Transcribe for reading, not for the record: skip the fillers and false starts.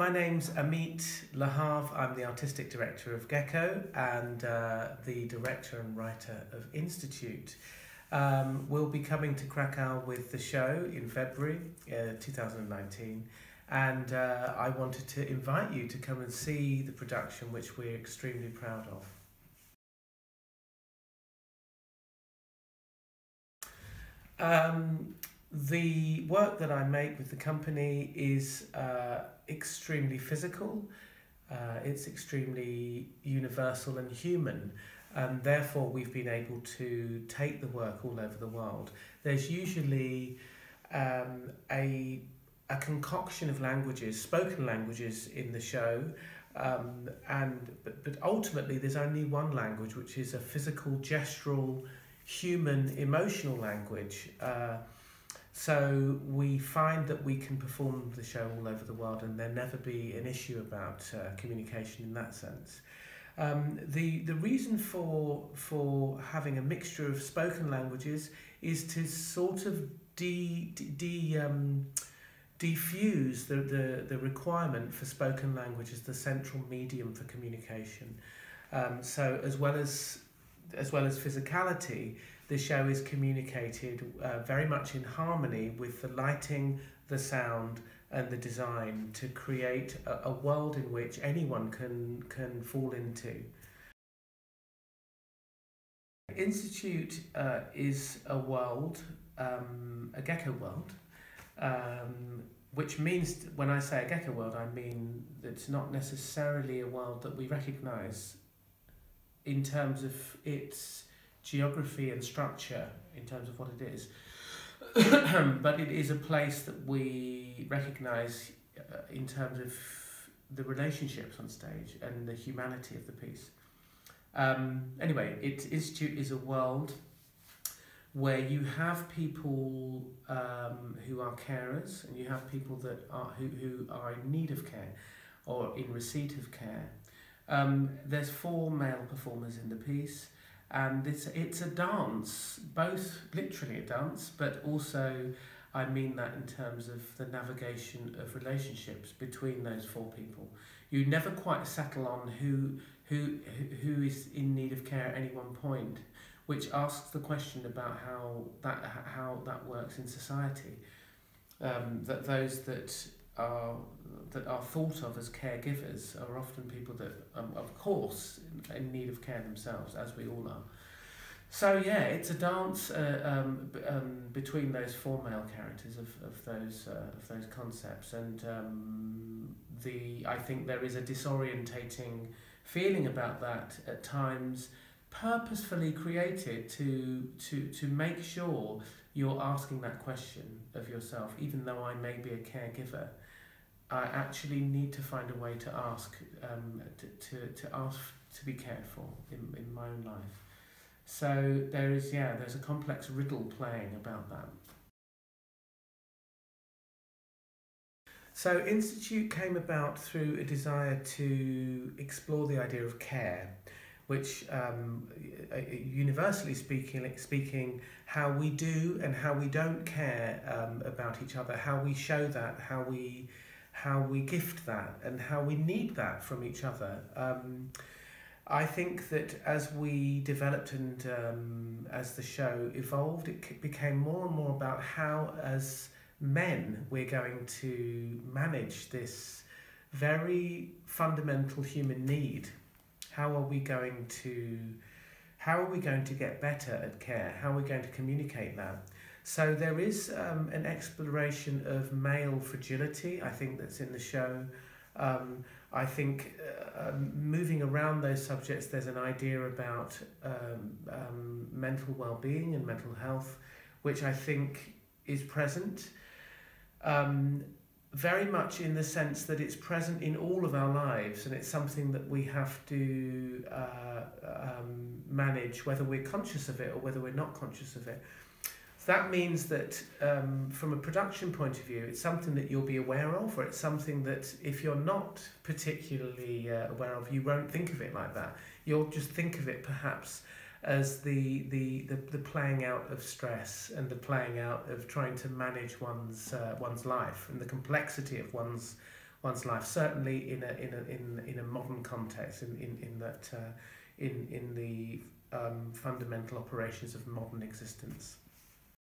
My name's Amit Lahav. I'm the artistic director of Gecko and the director and writer of Instytut. We'll be coming to Krakow with the show in February 2019, and I wanted to invite you to come and see the production, which we're extremely proud of. The work that I make with the company is extremely physical, it's extremely universal and human, and therefore we've been able to take the work all over the world. There's usually a concoction of languages, spoken languages in the show, but ultimately there's only one language, which is a physical, gestural, human, emotional language. So we find that we can perform the show all over the world and there never be an issue about communication in that sense. The reason for having a mixture of spoken languages is to sort of defuse the requirement for spoken language as the central medium for communication. So as well as physicality, the show is communicated very much in harmony with the lighting, the sound and the design to create a world in which anyone can fall into. Instytut is a world, a gecko world, which means when I say a gecko world, I mean it's not necessarily a world that we recognise in terms of its geography and structure, in terms of what it is, but it is a place that we recognise in terms of the relationships on stage and the humanity of the piece. Anyway, Instytut is a world where you have people who are carers, and you have people that are who are in need of care or in receipt of care. There's 4 male performers in the piece, and it's a dance, both literally a dance, but also I mean that in terms of the navigation of relationships between those 4 people. You never quite settle on who is in need of care at any one point, which asks the question about how that works in society. That those that are thought of as caregivers are often people that, of course, in need of care themselves, as we all are. So yeah, it's a dance between those 4 male characters of those concepts, and I think there is a disorientating feeling about that at times, purposefully created to make sure you're asking that question of yourself. Even though I may be a caregiver, I actually need to find a way to ask to ask to be cared for in my own life. So there's a complex riddle playing about that. So Instytut came about through a desire to explore the idea of care, which universally speaking, how we do and how we don't care about each other, how we show that, how we gift that, and how we need that from each other. I think that as we developed and as the show evolved, it became more and more about how, as men, we're going to manage this very fundamental human need. How are we going to get better at care? How are we going to communicate that? So there is an exploration of male fragility, I think, that's in the show. I think moving around those subjects, there's an idea about mental well-being and mental health, which I think is present. Very much in the sense that it's present in all of our lives, and it's something that we have to manage, whether we're conscious of it or whether we're not conscious of it. So that means that from a production point of view, it's something that you'll be aware of, or it's something that if you're not particularly aware of, you won't think of it like that. You'll just think of it perhaps as the playing out of stress and the playing out of trying to manage one's life and the complexity of one's one's life. Certainly in a modern context, in that in the fundamental operations of modern existence.